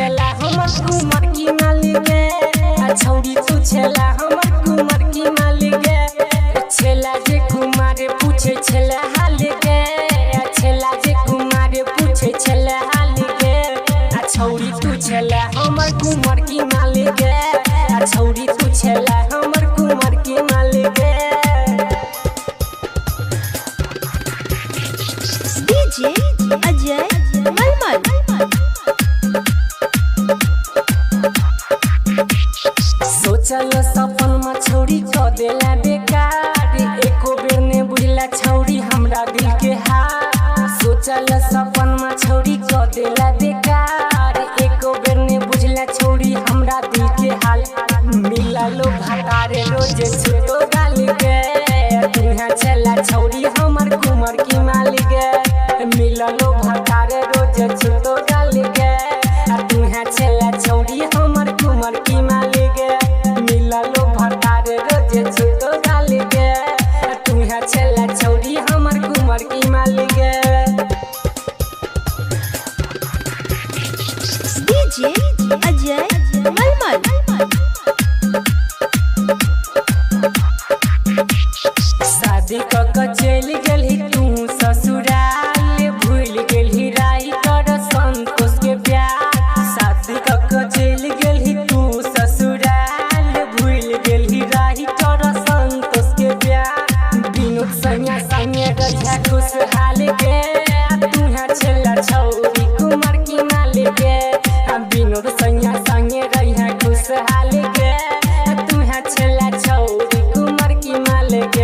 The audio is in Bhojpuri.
छला हमर कुमार की मालिक छौरी तू छला हमर कुमार की मालिक छला जे कुमार पूछे छला हाल के छला जे कुमार पूछे छला हाल के छौरी तू छला हमर कुमार की मालिक छौरी तू छला हमर कुमार की मालिक डीजे अजय मलमल सोचल सपन में छौरी क देला बेकार एको बेर ने बुझला छौरी हमरा दिल के हाल सोचल सपन में छौरी क देला बेकार एको बेर ने बुझला छौरी हमरा दिल के हाल मिललो भटारे रोज छुतो गाल के तुहा छला छौरी हमर कुमार की मालिक मिललो भटारे रोज छुतो गाल के तुहा छला छौरी हमर कुमार की मालिक मिललो भटारे रोज छुतो गाल के तुहा छला छौरी हमर कुमार की मालिक डीजे अजय मलमल शादी क चल गेली तू ससुराल भूल गेली राई कर संतोष के प्यार शादी क चल गेली तू ससुराल भूल गेली राई कर संतोष के प्यार विनोद सैया संगे रहिया खुशहाल के तुहा छला छौरी कुमार की मालिक विनोद सैया संगे रहिया खुशहाल के तुहा छला छौरी कुमार की मालिक